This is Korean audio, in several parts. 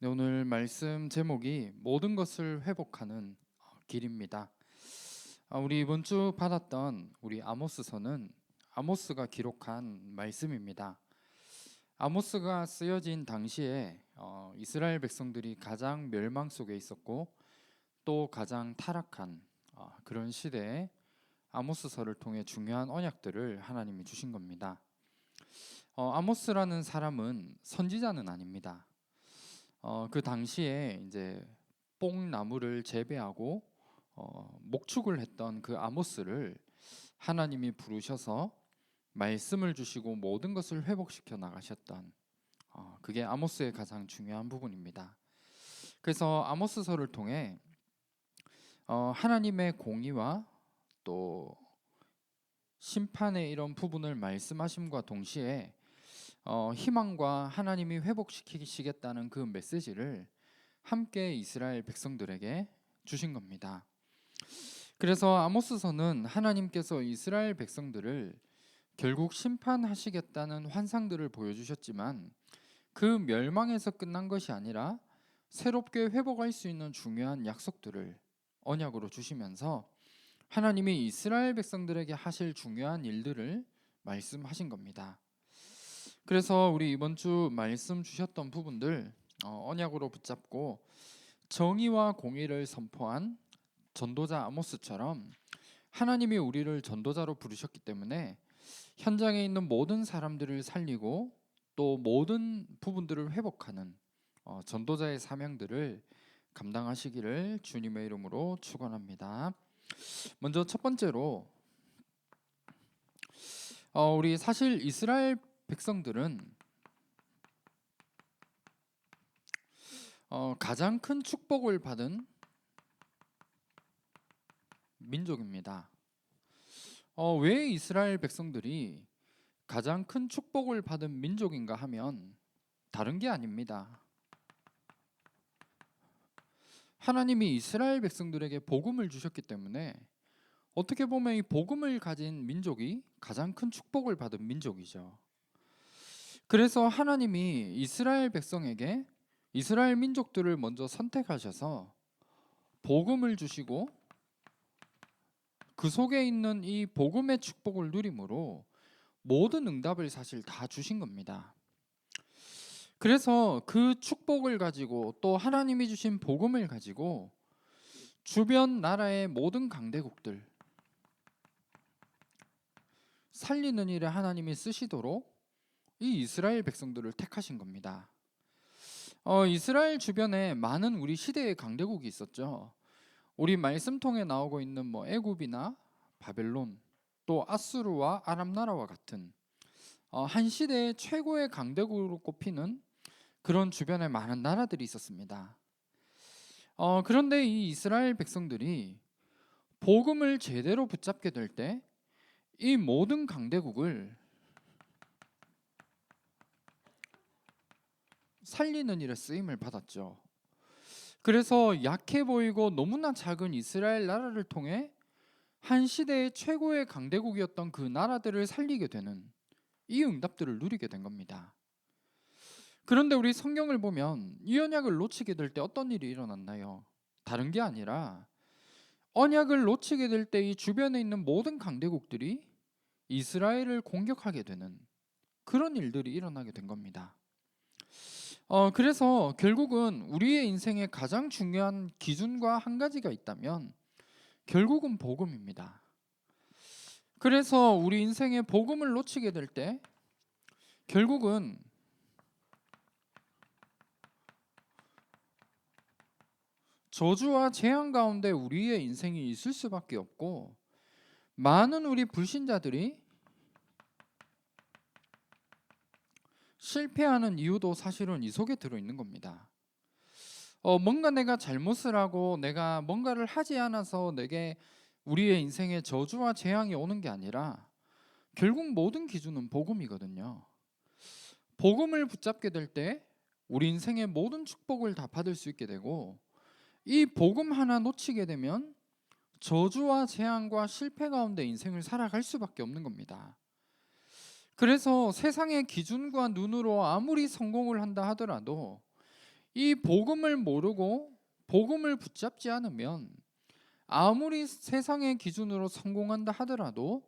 네, 오늘 말씀 제목이 모든 것을 회복하는 길입니다. 우리 이번 주 받았던 우리 아모스서는 아모스가 기록한 말씀입니다. 아모스가 쓰여진 당시에 이스라엘 백성들이 가장 멸망 속에 있었고 또 가장 타락한 그런 시대에 아모스서를 통해 중요한 언약들을 하나님이 주신 겁니다. 아모스라는 사람은 선지자는 아닙니다. 그 당시에 이제 뽕나무를 재배하고 목축을 했던 그 아모스를 하나님이 부르셔서 말씀을 주시고 모든 것을 회복시켜 나가셨던 그게 아모스의 가장 중요한 부분입니다. 그래서 아모스서를 통해 하나님의 공의와 또 심판의 이런 부분을 말씀하심과 동시에 희망과 하나님이 회복시키시겠다는 그 메시지를 함께 이스라엘 백성들에게 주신 겁니다. 그래서 아모스서는 하나님께서 이스라엘 백성들을 결국 심판하시겠다는 환상들을 보여주셨지만 그 멸망에서 끝난 것이 아니라 새롭게 회복할 수 있는 중요한 약속들을 언약으로 주시면서 하나님이 이스라엘 백성들에게 하실 중요한 일들을 말씀하신 겁니다. 그래서 우리 이번 주 말씀 주셨던 부분들 언약으로 붙잡고 정의와 공의를 선포한 전도자 아모스처럼 하나님이 우리를 전도자로 부르셨기 때문에 현장에 있는 모든 사람들을 살리고 또 모든 부분들을 회복하는 전도자의 사명들을 감당하시기를 주님의 이름으로 축원합니다. 먼저 첫 번째로 우리 사실 이스라엘 백성들은 가장 큰 축복을 받은 민족입니다. 왜 이스라엘 백성들이 가장 큰 축복을 받은 민족인가 하면 다른 게 아닙니다. 하나님이 이스라엘 백성들에게 복음을 주셨기 때문에 어떻게 보면 이 복음을 가진 민족이 가장 큰 축복을 받은 민족이죠. 그래서 하나님이 이스라엘 백성에게 이스라엘 민족들을 먼저 선택하셔서 복음을 주시고 그 속에 있는 이 복음의 축복을 누림으로 모든 응답을 사실 다 주신 겁니다. 그래서 그 축복을 가지고 또 하나님이 주신 복음을 가지고 주변 나라의 모든 강대국들 살리는 일에 하나님이 쓰시도록 이 이스라엘 백성들을 택하신 겁니다. 이스라엘 주변에 많은 우리 시대의 강대국이 있었죠. 우리 말씀통에 나오고 있는 뭐 애굽이나 바벨론 또 아수르와 아람 나라와 같은 한 시대의 최고의 강대국으로 꼽히는 그런 주변에 많은 나라들이 있었습니다. 그런데 이 이스라엘 백성들이 복음을 제대로 붙잡게 될 때 이 모든 강대국을 살리는 일에 쓰임을 받았죠. 그래서 약해 보이고 너무나 작은 이스라엘 나라를 통해 한 시대의 최고의 강대국이었던 그 나라들을 살리게 되는 이 응답들을 누리게 된 겁니다. 그런데 우리 성경을 보면 이 언약을 놓치게 될 때 어떤 일이 일어났나요? 다른 게 아니라 언약을 놓치게 될 때 이 주변에 있는 모든 강대국들이 이스라엘을 공격하게 되는 그런 일들이 일어나게 된 겁니다. 그래서 결국은 우리의 인생에 가장 중요한 기준과 한 가지가 있다면 결국은 복음입니다. 그래서 우리 인생의 복음을 놓치게 될 때 결국은 저주와 재앙 가운데 우리의 인생이 있을 수밖에 없고 많은 우리 불신자들이 실패하는 이유도 사실은 이 속에 들어있는 겁니다. 뭔가 내가 잘못을 하고 내가 뭔가를 하지 않아서 내게 우리의 인생에 저주와 재앙이 오는 게 아니라 결국 모든 기준은 복음이거든요. 복음을 붙잡게 될 때 우리 인생의 모든 축복을 다 받을 수 있게 되고 이 복음 하나 놓치게 되면 저주와 재앙과 실패 가운데 인생을 살아갈 수밖에 없는 겁니다. 그래서 세상의 기준과 눈으로 아무리 성공을 한다 하더라도 이 복음을 모르고 복음을 붙잡지 않으면 아무리 세상의 기준으로 성공한다 하더라도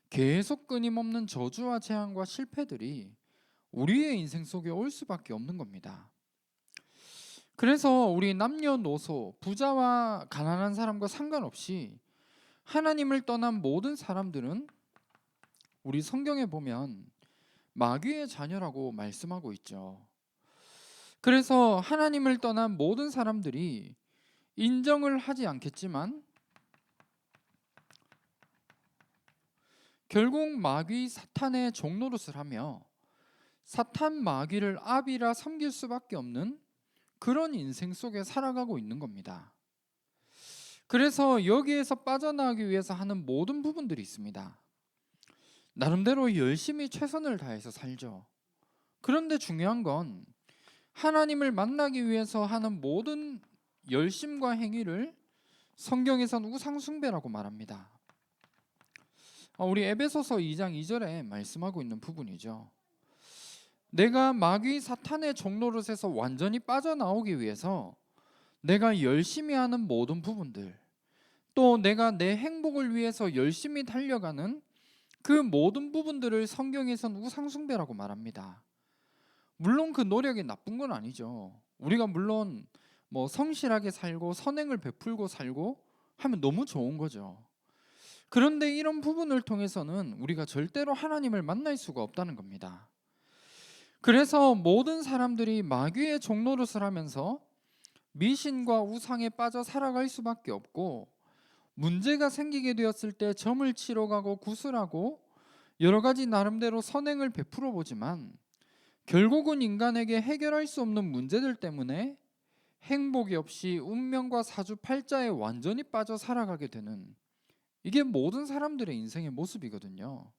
계속 끊임없는 저주와 재앙과 실패들이 우리의 인생 속에 올 수밖에 없는 겁니다. 그래서 우리 남녀노소, 부자와 가난한 사람과 상관없이 하나님을 떠난 모든 사람들은 우리 성경에 보면 마귀의 자녀라고 말씀하고 있죠. 그래서 하나님을 떠난 모든 사람들이 인정을 하지 않겠지만 결국 마귀 사탄의 종노릇을 하며 사탄 마귀를 아비라 섬길 수밖에 없는 그런 인생 속에 살아가고 있는 겁니다. 그래서 여기에서 빠져나가기 위해서 하는 모든 부분들이 있습니다. 나름대로 열심히 최선을 다해서 살죠. 그런데 중요한 건 하나님을 만나기 위해서 하는 모든 열심과 행위를 성경에선 우상숭배라고 말합니다. 우리 에베소서 2장 2절에 말씀하고 있는 부분이죠. 내가 마귀 사탄의 종노릇에서 완전히 빠져나오기 위해서 내가 열심히 하는 모든 부분들, 또 내가 내 행복을 위해서 열심히 달려가는 그 모든 부분들을 성경에선 우상숭배라고 말합니다. 물론 그 노력이 나쁜 건 아니죠. 우리가 물론 성실하게 살고 선행을 베풀고 살고 하면 너무 좋은 거죠. 그런데 이런 부분을 통해서는 우리가 절대로 하나님을 만날 수가 없다는 겁니다. 그래서 모든 사람들이 마귀의 종노릇을 하면서 미신과 우상에 빠져 살아갈 수밖에 없고, 문제가 생기게 되었을 때 점을 치러 가고 구슬하고 여러 가지 나름대로 선행을 베풀어 보지만 결국은 인간에게 해결할 수 없는 문제들 때문에 행복이 없이 운명과 사주팔자에 완전히 빠져 살아가게 되는, 이게 모든 사람들의 인생의 모습이거든요.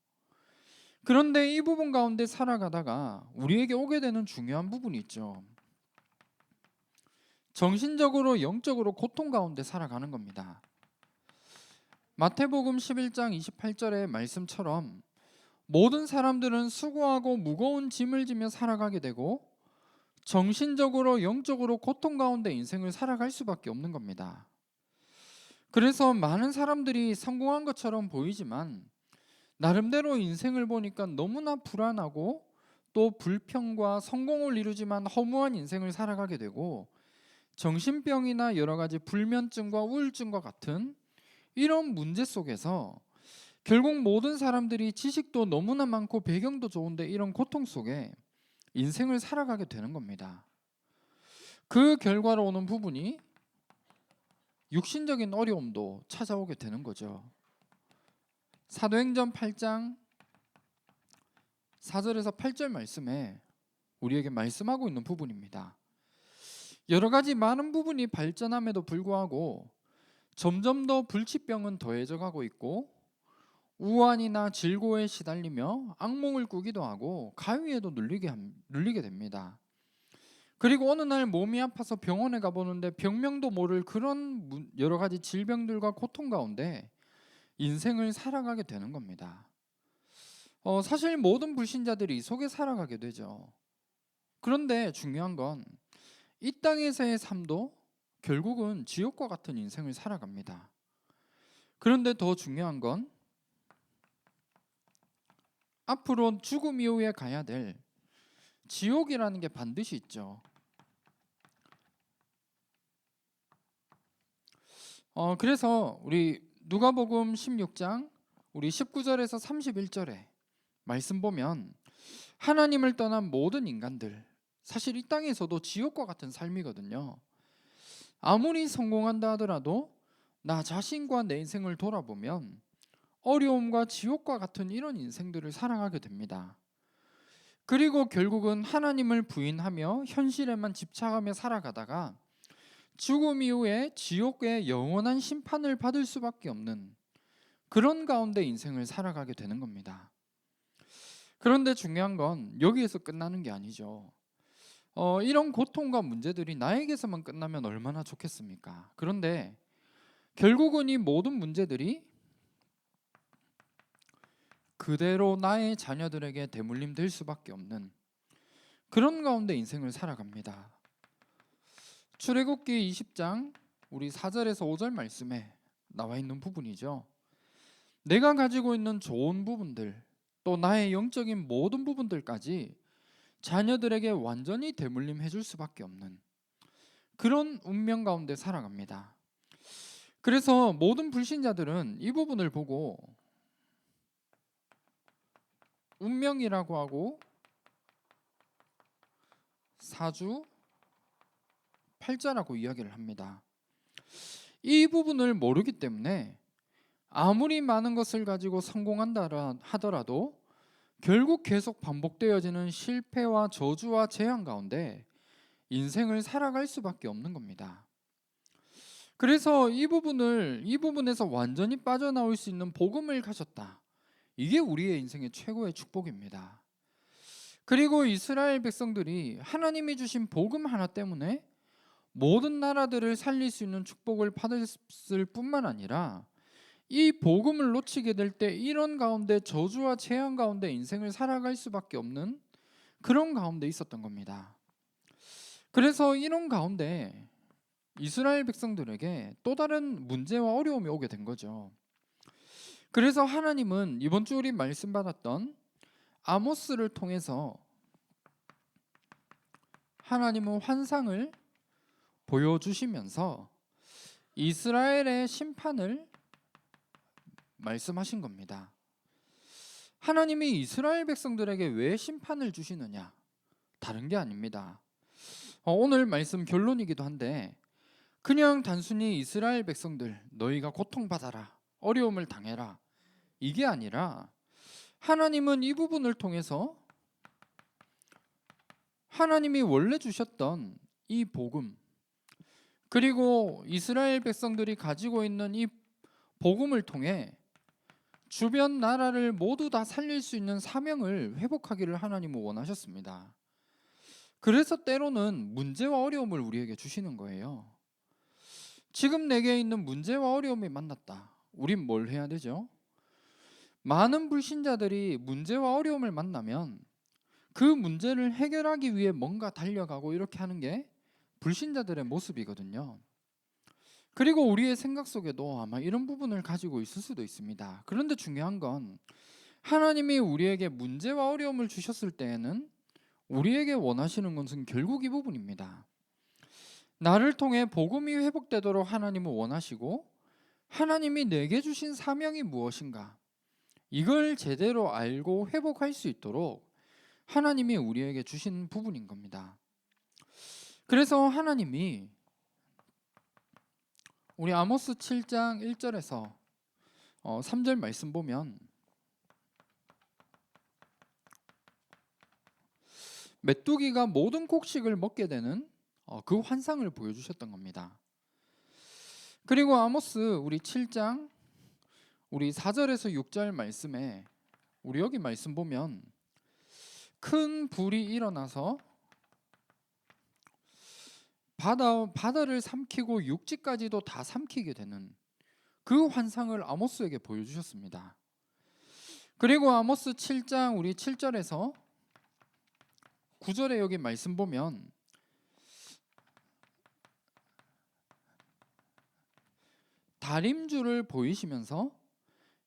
그런데 이 부분 가운데 살아가다가 우리에게 오게 되는 중요한 부분이 있죠. 정신적으로 영적으로 고통 가운데 살아가는 겁니다. 마태복음 11장 28절의 말씀처럼 모든 사람들은 수고하고 무거운 짐을 지며 살아가게 되고 정신적으로 영적으로 고통 가운데 인생을 살아갈 수밖에 없는 겁니다. 그래서 많은 사람들이 성공한 것처럼 보이지만 나름대로 인생을 보니까 너무나 불안하고 또 불평과 성공을 이루지만 허무한 인생을 살아가게 되고 정신병이나 여러 가지 불면증과 우울증과 같은 이런 문제 속에서 결국 모든 사람들이 지식도 너무나 많고 배경도 좋은데 이런 고통 속에 인생을 살아가게 되는 겁니다. 그 결과로 오는 부분이 육신적인 어려움도 찾아오게 되는 거죠. 사도행전 8장 4절에서 8절 말씀에 우리에게 말씀하고 있는 부분입니다. 여러 가지 많은 부분이 발전함에도 불구하고 점점 더 불치병은 더해져 가고 있고 우환이나 질고에 시달리며 악몽을 꾸기도 하고 가위에도 눌리게 됩니다. 그리고 어느 날 몸이 아파서 병원에 가보는데 병명도 모를 그런 여러 가지 질병들과 고통 가운데 인생을 살아가게 되는 겁니다. 사실 모든 불신자들이 이 속에 살아가게 되죠. 그런데 중요한 건 이 땅에서의 삶도 결국은 지옥과 같은 인생을 살아갑니다. 그런데 더 중요한 건 앞으로 죽음 이후에 가야 될 지옥이라는 게 반드시 있죠. 그래서 우리 누가복음 16장 우리 19절에서 31절에 말씀 보면 하나님을 떠난 모든 인간들, 사실 이 땅에서도 지옥과 같은 삶이거든요. 아무리 성공한다 하더라도 나 자신과 내 인생을 돌아보면 어려움과 지옥과 같은 이런 인생들을 살아가게 됩니다. 그리고 결국은 하나님을 부인하며 현실에만 집착하며 살아가다가 죽음 이후에 지옥의 영원한 심판을 받을 수밖에 없는 그런 가운데 인생을 살아가게 되는 겁니다. 그런데 중요한 건 여기에서 끝나는 게 아니죠. 이런 고통과 문제들이 나에게서만 끝나면 얼마나 좋겠습니까? 그런데 결국은 이 모든 문제들이 그대로 나의 자녀들에게 대물림 될 수밖에 없는 그런 가운데 인생을 살아갑니다. 출애굽기 20장 우리 4절에서 5절 말씀에 나와 있는 부분이죠. 내가 가지고 있는 좋은 부분들, 또 나의 영적인 모든 부분들까지 자녀들에게 완전히 대물림해 줄 수밖에 없는 그런 운명 가운데 살아갑니다. 그래서 모든 불신자들은 이 부분을 보고 운명이라고 하고 사주 팔자라고 이야기를 합니다. 이 부분을 모르기 때문에 아무리 많은 것을 가지고 성공한다 하더라도 결국 계속 반복되어지는 실패와 저주와 재앙 가운데 인생을 살아갈 수밖에 없는 겁니다. 그래서 이 부분에서 완전히 빠져나올 수 있는 복음을 가졌다. 이게 우리의 인생의 최고의 축복입니다. 그리고 이스라엘 백성들이 하나님이 주신 복음 하나 때문에 모든 나라들을 살릴 수 있는 축복을 받았을 뿐만 아니라 이 복음을 놓치게 될 때 이런 가운데 저주와 재앙 가운데 인생을 살아갈 수밖에 없는 그런 가운데 있었던 겁니다. 그래서 이런 가운데 이스라엘 백성들에게 또 다른 문제와 어려움이 오게 된 거죠. 그래서 하나님은 이번 주 우리 말씀 받았던 아모스를 통해서 하나님은 환상을 보여주시면서 이스라엘의 심판을 말씀하신 겁니다. 하나님이 이스라엘 백성들에게 왜 심판을 주시느냐? 다른 게 아닙니다. 오늘 말씀 결론이기도 한데 그냥 단순히 이스라엘 백성들 너희가 고통받아라, 어려움을 당해라 이게 아니라 하나님은 이 부분을 통해서 하나님이 원래 주셨던 이 복음 그리고 이스라엘 백성들이 가지고 있는 이 복음을 통해 주변 나라를 모두 다 살릴 수 있는 사명을 회복하기를 하나님은 원하셨습니다. 그래서 때로는 문제와 어려움을 우리에게 주시는 거예요. 지금 내게 있는 문제와 어려움이 만났다. 우린 뭘 해야 되죠? 많은 불신자들이 문제와 어려움을 만나면 그 문제를 해결하기 위해 뭔가 달려가고 이렇게 하는 게 불신자들의 모습이거든요. 그리고 우리의 생각 속에도 아마 이런 부분을 가지고 있을 수도 있습니다. 그런데 중요한 건 하나님이 우리에게 문제와 어려움을 주셨을 때에는 우리에게 원하시는 것은 결국 이 부분입니다. 나를 통해 복음이 회복되도록 하나님은 원하시고 하나님이 내게 주신 사명이 무엇인가 이걸 제대로 알고 회복할 수 있도록 하나님이 우리에게 주신 부분인 겁니다. 그래서 하나님이 우리 아모스 7장 1절에서 3절 말씀 보면 메뚜기가 모든 곡식을 먹게 되는 그 환상을 보여주셨던 겁니다. 그리고 아모스 우리 7장 우리 4절에서 6절 말씀에 우리 여기 말씀 보면 큰 불이 일어나서 바다를 삼키고 육지까지도 다 삼키게 되는 그 환상을 아모스에게 보여주셨습니다. 그리고 아모스 7장 우리 7절에서 9절에 여기 말씀 보면 다림줄을 보이시면서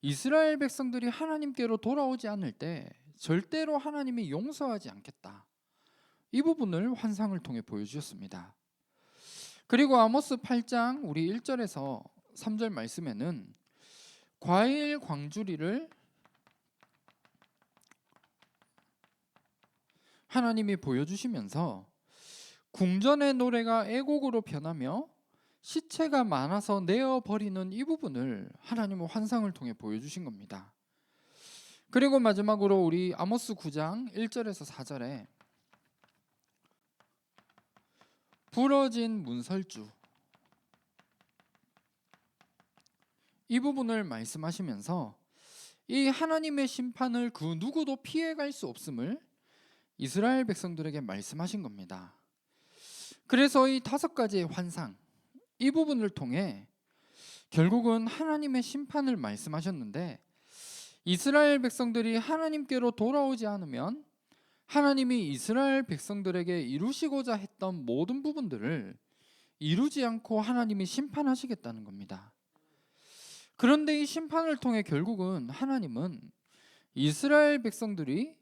이스라엘 백성들이 하나님께로 돌아오지 않을 때 절대로 하나님이 용서하지 않겠다. 이 부분을 환상을 통해 보여주셨습니다. 그리고 아모스 8장 우리 1절에서 3절 말씀에는 과일 광주리를 하나님이 보여주시면서 궁전의 노래가 애곡으로 변하며 시체가 많아서 내어버리는 이 부분을 하나님은 환상을 통해 보여주신 겁니다. 그리고 마지막으로 우리 아모스 9장 1절에서 4절에 부러진 문설주 이 부분을 말씀하시면서 이 하나님의 심판을 그 누구도 피해갈 수 없음을 이스라엘 백성들에게 말씀하신 겁니다. 그래서 이 5가지의 환상 이 부분을 통해 결국은 하나님의 심판을 말씀하셨는데 이스라엘 백성들이 하나님께로 돌아오지 않으면 하나님이 이스라엘 백성들에게 이루시고자 했던 모든 부분들을 이루지 않고 하나님이 심판하시겠다는 겁니다. 그런데 이 심판을 통해 결국은 하나님은 이스라엘 백성들이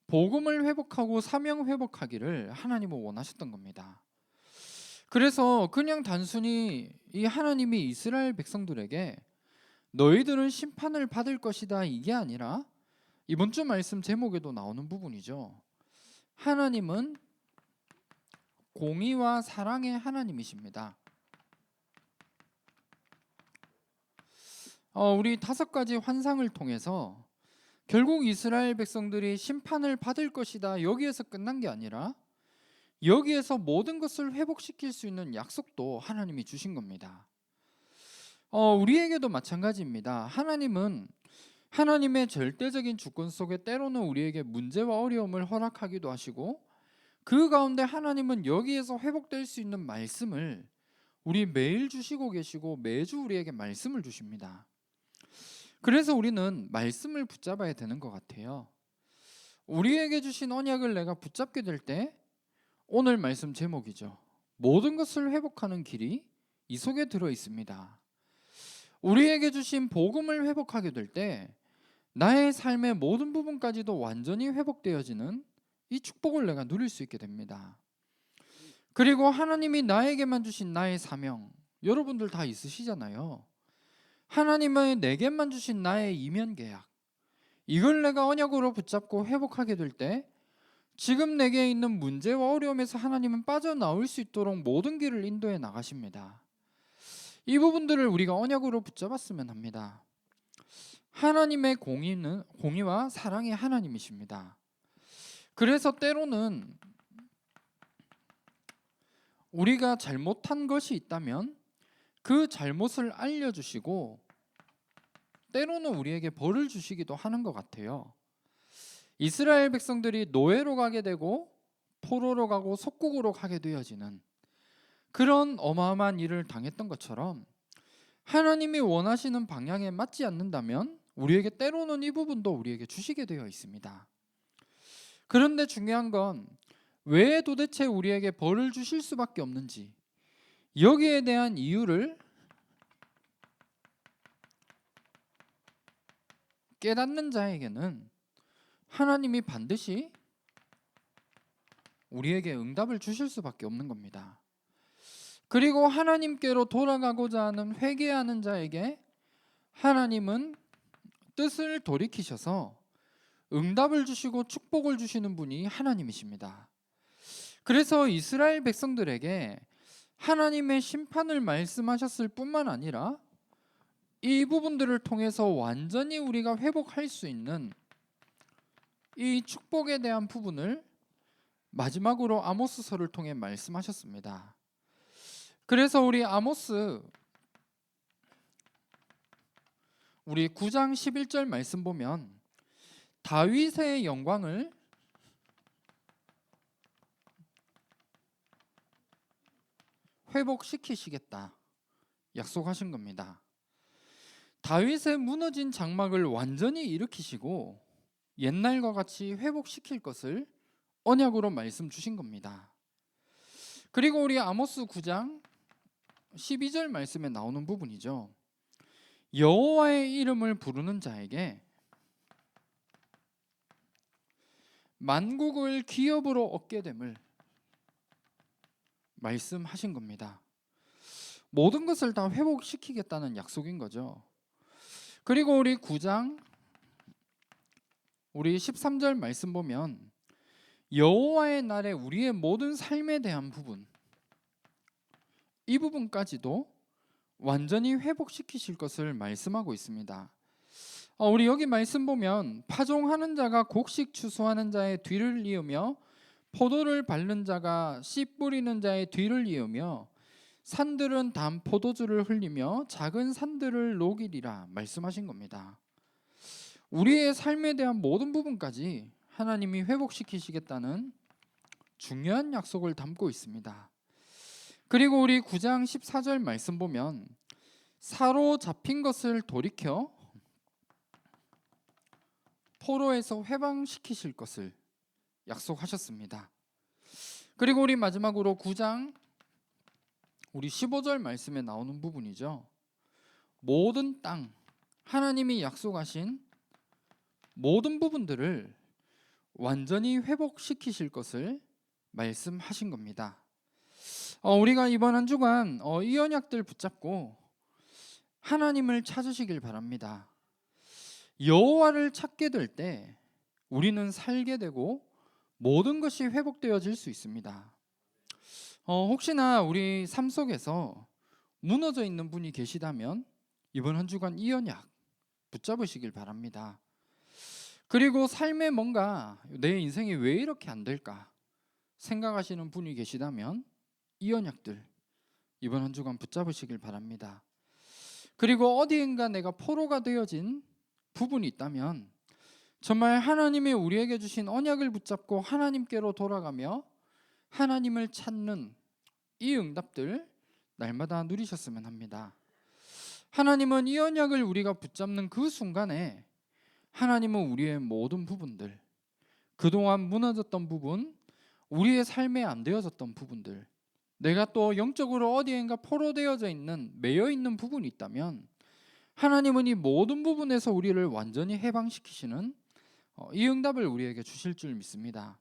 복음을 회복하고 사명 회복하기를 하나님은 원하셨던 겁니다. 그래서 그냥 단순히 이 하나님이 이스라엘 백성들에게 너희들은 심판을 받을 것이다 이게 아니라 이번 주 말씀 제목에도 나오는 부분이죠. 하나님은 공의와 사랑의 하나님이십니다. 우리 5가지 환상을 통해서 결국 이스라엘 백성들이 심판을 받을 것이다 여기에서 끝난 게 아니라 여기에서 모든 것을 회복시킬 수 있는 약속도 하나님이 주신 겁니다. 우리에게도 마찬가지입니다. 하나님은 하나님의 절대적인 주권 속에 때로는 우리에게 문제와 어려움을 허락하기도 하시고 그 가운데 하나님은 여기에서 회복될 수 있는 말씀을 우리 매일 주시고 계시고 매주 우리에게 말씀을 주십니다. 그래서 우리는 말씀을 붙잡아야 되는 것 같아요. 우리에게 주신 언약을 내가 붙잡게 될 때 오늘 말씀 제목이죠. 모든 것을 회복하는 길이 이 속에 들어 있습니다. 우리에게 주신 복음을 회복하게 될 때 나의 삶의 모든 부분까지도 완전히 회복되어지는 이 축복을 내가 누릴 수 있게 됩니다. 그리고 하나님이 나에게만 주신 나의 사명, 여러분들 다 있으시잖아요. 하나님의 내게만 주신 나의 이면 계약, 이걸 내가 언약으로 붙잡고 회복하게 될 때 지금 내게 있는 문제와 어려움에서 하나님은 빠져나올 수 있도록 모든 길을 인도해 나가십니다. 이 부분들을 우리가 언약으로 붙잡았으면 합니다. 하나님의 공의와 사랑의 하나님이십니다. 그래서 때로는 우리가 잘못한 것이 있다면 그 잘못을 알려주시고 때로는 우리에게 벌을 주시기도 하는 것 같아요. 이스라엘 백성들이 노예로 가게 되고 포로로 가고 속국으로 가게 되어지는 그런 어마어마한 일을 당했던 것처럼 하나님이 원하시는 방향에 맞지 않는다면 우리에게 때로는 이 부분도 우리에게 주시게 되어 있습니다. 그런데 중요한 건 왜 도대체 우리에게 벌을 주실 수밖에 없는지 여기에 대한 이유를 깨닫는 자에게는 하나님이 반드시 우리에게 응답을 주실 수밖에 없는 겁니다. 그리고 하나님께로 돌아가고자 하는 회개하는 자에게 하나님은 뜻을 돌이키셔서 응답을 주시고 축복을 주시는 분이 하나님이십니다. 그래서 이스라엘 백성들에게 하나님의 심판을 말씀하셨을 뿐만 아니라 이 부분들을 통해서 완전히 우리가 회복할 수 있는 이 축복에 대한 부분을 마지막으로 아모스서를 통해 말씀하셨습니다. 그래서 우리 아모스 우리 9장 11절 말씀 보면 다윗의 영광을 회복시키시겠다 약속하신 겁니다. 다윗의 무너진 장막을 완전히 일으키시고 옛날과 같이 회복시킬 것을 언약으로 말씀 주신 겁니다. 그리고 우리 아모스 9장 12절 말씀에 나오는 부분이죠. 여호와의 이름을 부르는 자에게 만국을 기업으로 얻게 됨을 말씀하신 겁니다. 모든 것을 다 회복시키겠다는 약속인 거죠. 그리고 우리 9장 우리 13절 말씀 보면 여호와의 날에 우리의 모든 삶에 대한 부분 이 부분까지도 완전히 회복시키실 것을 말씀하고 있습니다. 우리 여기 말씀 보면 파종하는 자가 곡식 추수하는 자의 뒤를 이으며 포도를 밟는 자가 씨 뿌리는 자의 뒤를 이으며 산들은 단 포도주를 흘리며 작은 산들을 녹이리라 말씀하신 겁니다. 우리의 삶에 대한 모든 부분까지 하나님이 회복시키시겠다는 중요한 약속을 담고 있습니다. 그리고 우리 9장 14절 말씀 보면 사로잡힌 것을 돌이켜 포로에서 해방시키실 것을 약속하셨습니다. 그리고 우리 마지막으로 9장 우리 15절 말씀에 나오는 부분이죠. 모든 땅, 하나님이 약속하신 모든 부분들을 완전히 회복시키실 것을 말씀하신 겁니다. 우리가 이번 한 주간 이 언약들 붙잡고 하나님을 찾으시길 바랍니다. 여호와를 찾게 될 때 우리는 살게 되고 모든 것이 회복되어질 수 있습니다. 혹시나 우리 삶 속에서 무너져 있는 분이 계시다면 이번 한 주간 이 언약 붙잡으시길 바랍니다. 그리고 삶에 뭔가 내 인생이 왜 이렇게 안 될까 생각하시는 분이 계시다면 이 언약들 이번 한 주간 붙잡으시길 바랍니다. 그리고 어디인가 내가 포로가 되어진 부분이 있다면 정말 하나님이 우리에게 주신 언약을 붙잡고 하나님께로 돌아가며 하나님을 찾는 이 응답들 날마다 누리셨으면 합니다. 하나님은 이 언약을 우리가 붙잡는 그 순간에 하나님은 우리의 모든 부분들, 그동안 무너졌던 부분, 우리의 삶에 안 되어졌던 부분들, 내가 또 영적으로 어디엔가 포로되어져 있는, 매여 있는 부분이 있다면 하나님은 이 모든 부분에서 우리를 완전히 해방시키시는 이 응답을 우리에게 주실 줄 믿습니다.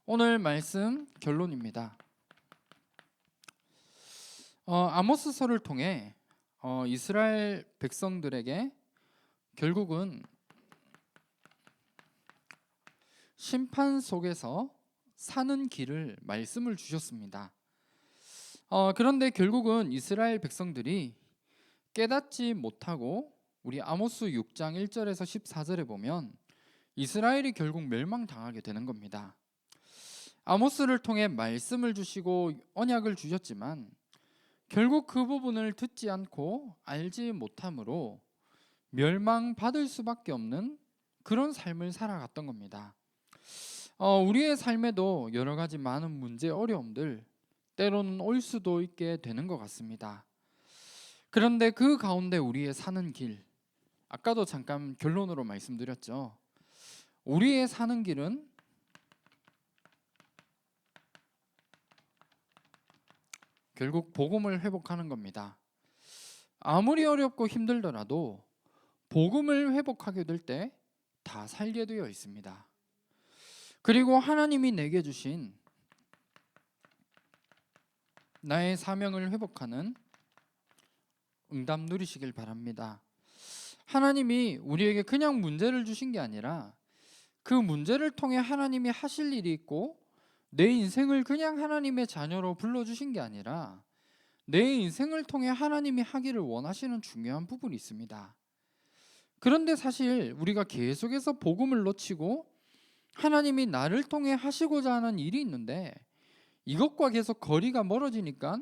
오늘 말씀 결론입니다. 아모스서를 통해 이스라엘 백성들에게 결국은 심판 속에서 사는 길을 말씀을 주셨습니다. 그런데 결국은 이스라엘 백성들이 깨닫지 못하고 우리 아모스 6장 1절에서 14절에 보면 이스라엘이 결국 멸망당하게 되는 겁니다. 아모스를 통해 말씀을 주시고 언약을 주셨지만 결국 그 부분을 듣지 않고 알지 못함으로 멸망받을 수밖에 없는 그런 삶을 살아갔던 겁니다. 우리의 삶에도 여러 가지 많은 문제, 어려움들 때로는 올 수도 있게 되는 것 같습니다. 그런데 그 가운데 우리의 사는 길, 아까도 잠깐 결론으로 말씀드렸죠. 우리의 사는 길은 결국 복음을 회복하는 겁니다. 아무리 어렵고 힘들더라도 복음을 회복하게 될 때 다 살게 되어 있습니다. 그리고 하나님이 내게 주신 나의 사명을 회복하는 응답 누리시길 바랍니다. 하나님이 우리에게 그냥 문제를 주신 게 아니라 그 문제를 통해 하나님이 하실 일이 있고 내 인생을 그냥 하나님의 자녀로 불러주신 게 아니라 내 인생을 통해 하나님이 하기를 원하시는 중요한 부분이 있습니다. 그런데 사실 우리가 계속해서 복음을 놓치고 하나님이 나를 통해 하시고자 하는 일이 있는데 이것과 계속 거리가 멀어지니까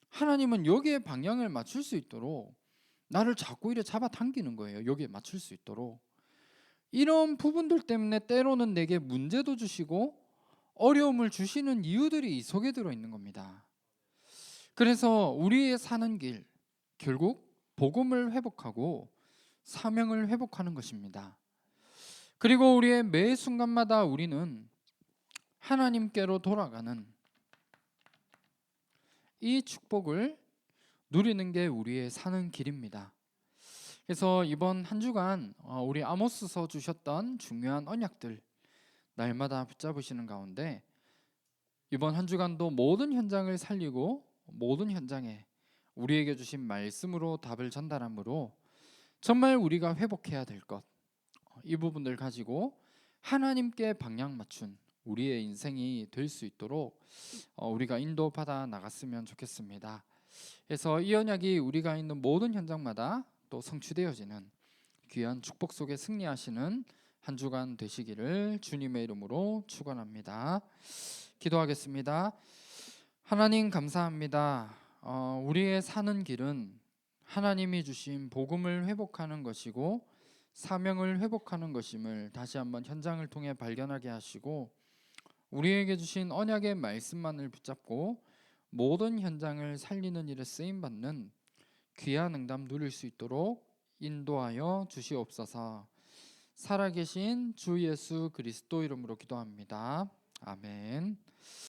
하나님은 여기에 방향을 맞출 수 있도록 나를 자꾸 이래 잡아당기는 거예요. 여기에 맞출 수 있도록. 이런 부분들 때문에 때로는 내게 문제도 주시고 어려움을 주시는 이유들이 이 속에 들어있는 겁니다. 그래서 우리의 사는 길, 결국 복음을 회복하고 사명을 회복하는 것입니다. 그리고 우리의 매 순간마다 우리는 하나님께로 돌아가는 이 축복을 누리는 게 우리의 사는 길입니다. 그래서 이번 한 주간 우리 아모스서 주셨던 중요한 언약들 날마다 붙잡으시는 가운데 이번 한 주간도 모든 현장을 살리고 모든 현장에 우리에게 주신 말씀으로 답을 전달함으로 정말 우리가 회복해야 될 것, 이 부분들 가지고 하나님께 방향 맞춘 우리의 인생이 될 수 있도록 우리가 인도받아 나갔으면 좋겠습니다. 그래서 이 언약이 우리가 있는 모든 현장마다 또 성취되어지는 귀한 축복 속에 승리하시는 한 주간 되시기를 주님의 이름으로 축원합니다. 기도하겠습니다. 하나님 감사합니다. 우리의 사는 길은 하나님이 주신 복음을 회복하는 것이고 사명을 회복하는 것임을 다시 한번 현장을 통해 발견하게 하시고 우리에게 주신 언약의 말씀만을 붙잡고 모든 현장을 살리는 일에 쓰임받는 귀한 응답 누릴 수 있도록 인도하여 주시옵소서. 살아계신 주 예수 그리스도 이름으로 기도합니다. 아멘.